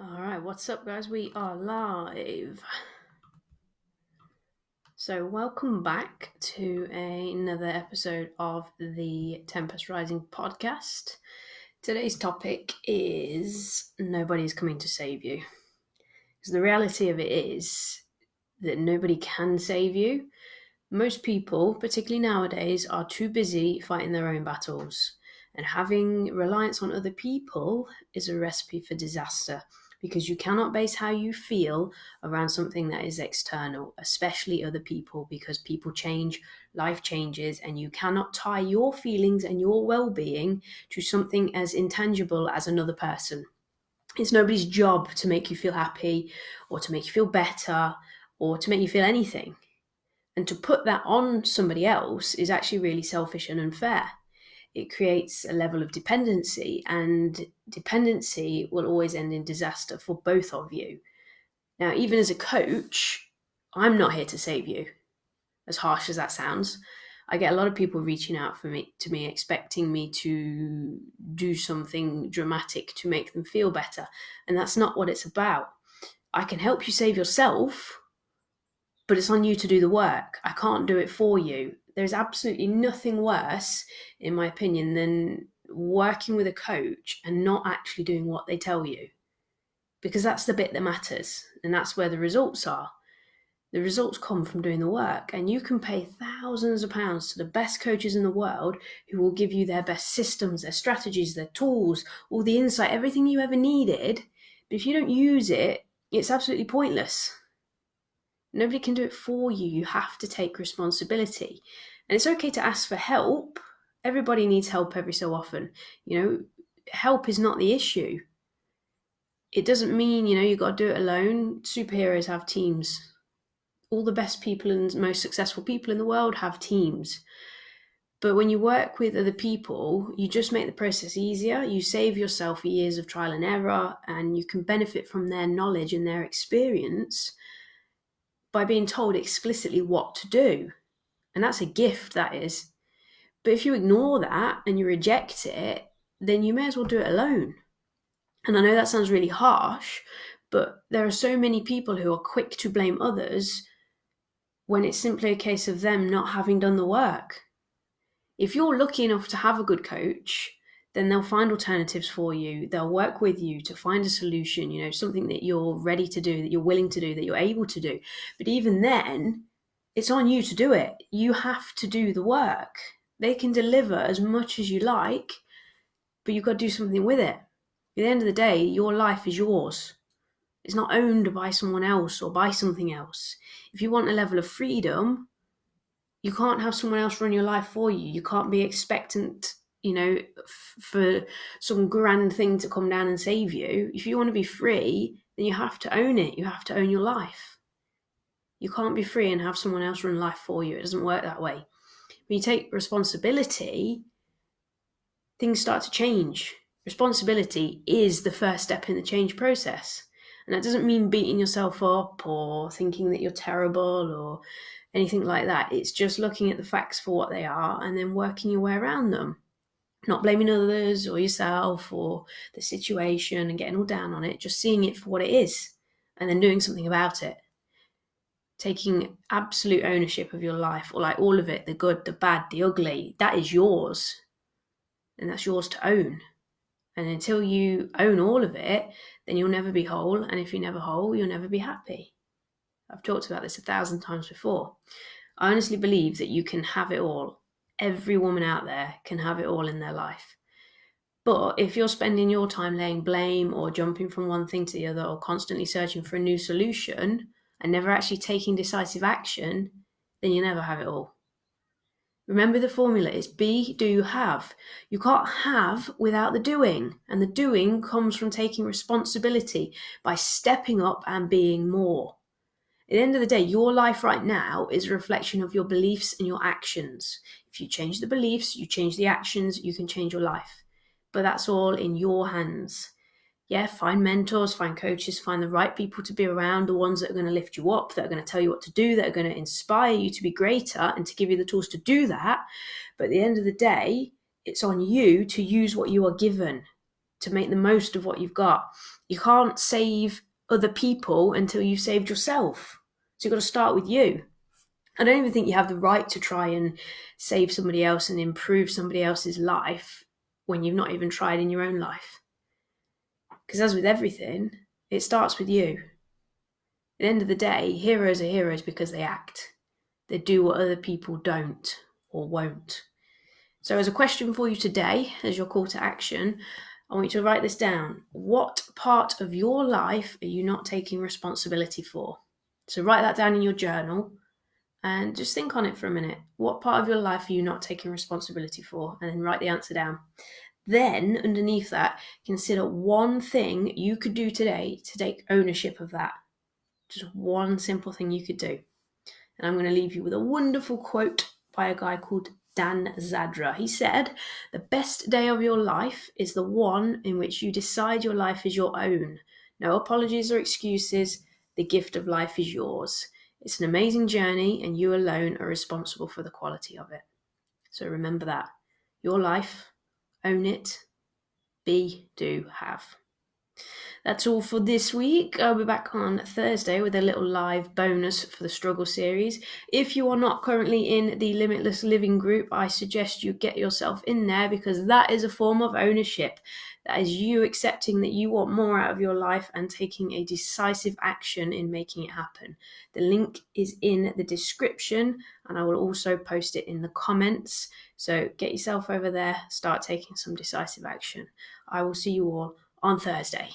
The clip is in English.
All right, what's up, guys? We are live. So, welcome back to another episode of the Tempest Rising podcast. Today's topic is nobody's coming to save you. Because the reality of it is that nobody can save you. Most people, particularly nowadays, are too busy fighting their own battles. And having reliance on other people is a recipe for disaster, because you cannot base how you feel around something that is external, especially other people, because people change, life changes, and you cannot tie your feelings and your well-being to something as intangible as another person. It's nobody's job to make you feel happy or to make you feel better or to make you feel anything. And to put that on somebody else is actually really selfish and unfair. It creates a level of dependency, and dependency will always end in disaster for both of you. Now, even as a coach, I'm not here to save you, as harsh as that sounds. I get a lot of people reaching out to me, expecting me to do something dramatic to make them feel better. And that's not what it's about. I can help you save yourself, but it's on you to do the work. I can't do it for you. There's absolutely nothing worse, in my opinion, than working with a coach and not actually doing what they tell you. Because that's the bit that matters, and that's where the results are. The results come from doing the work, and you can pay thousands of pounds to the best coaches in the world who will give you their best systems, their strategies, their tools, all the insight, everything you ever needed. But if you don't use it, it's absolutely pointless. Nobody can do it for you. You have to take responsibility. And it's okay to ask for help. Everybody needs help every so often. Help is not the issue. It doesn't mean, you've got to do it alone. Superheroes have teams. All the best people and most successful people in the world have teams. But when you work with other people, you just make the process easier. You save yourself years of trial and error, and you can benefit from their knowledge and their experience by being told explicitly what to do. And that's a gift, that is. But if you ignore that and you reject it, then you may as well do it alone. And I know that sounds really harsh, but there are so many people who are quick to blame others when it's simply a case of them not having done the work. If you're lucky enough to have a good coach, then they'll find alternatives for you. They'll work with you to find a solution, something that you're ready to do, that you're willing to do, that you're able to do. But even then, it's on you to do it. You have to do the work. They can deliver as much as you like, but you've got to do something with it. At the end of the day, your life is yours. It's not owned by someone else or by something else. If you want a level of freedom, you can't have someone else run your life for you. You can't be expectant, for some grand thing to come down and save you. If you want to be free, then you have to own it. You have to own your life. You can't be free and have someone else run life for you. It doesn't work that way. When you take responsibility, things start to change. Responsibility is the first step in the change process. And that doesn't mean beating yourself up or thinking that you're terrible or anything like that. It's just looking at the facts for what they are and then working your way around them. Not blaming others or yourself or the situation and getting all down on it, just seeing it for what it is and then doing something about it. Taking absolute ownership of your life, or like all of it, the good, the bad, the ugly, that is yours. And that's yours to own. And until you own all of it, then you'll never be whole. And if you're never whole, you'll never be happy. I've talked about this 1,000 times before. I honestly believe that you can have it all. Every woman out there can have it all in their life. But if you're spending your time laying blame or jumping from one thing to the other or constantly searching for a new solution and never actually taking decisive action, then you never have it all. Remember the formula is be, do, have. You can't have without the doing. And the doing comes from taking responsibility by stepping up and being more. At the end of the day, your life right now is a reflection of your beliefs and your actions. If you change the beliefs, you change the actions, you can change your life. But that's all in your hands. Yeah, find mentors, find coaches, find the right people to be around, the ones that are going to lift you up, that are going to tell you what to do, that are going to inspire you to be greater and to give you the tools to do that. But at the end of the day, it's on you to use what you are given. to make the most of what you've got. You can't save other people until you've saved yourself. So you've got to start with you. I don't even think you have the right to try and save somebody else and improve somebody else's life when you've not even tried in your own life. Because as with everything, it starts with you. At the end of the day, heroes are heroes because they act. They do what other people don't or won't. So as a question for you today, as your call to action, I want you to write this down. What part of your life are you not taking responsibility for? So write that down in your journal and just think on it for a minute. What part of your life are you not taking responsibility for? And then write the answer down. Then, underneath that, consider one thing you could do today to take ownership of that. Just one simple thing you could do. And I'm going to leave you with a wonderful quote by a guy called Dan Zadra. He said, "The best day of your life is the one in which you decide your life is your own. No apologies or excuses. The gift of life is yours. It's an amazing journey and you alone are responsible for the quality of it." So remember that. Your life, own it, be, do, have. That's all for this week. I'll be back on Thursday with a little live bonus for the Struggle series. If you are not currently in the Limitless Living group, I suggest you get yourself in there because that is a form of ownership. That is you accepting that you want more out of your life and taking a decisive action in making it happen. The link is in the description and I will also post it in the comments. So get yourself over there, start taking some decisive action. I will see you all on Thursday.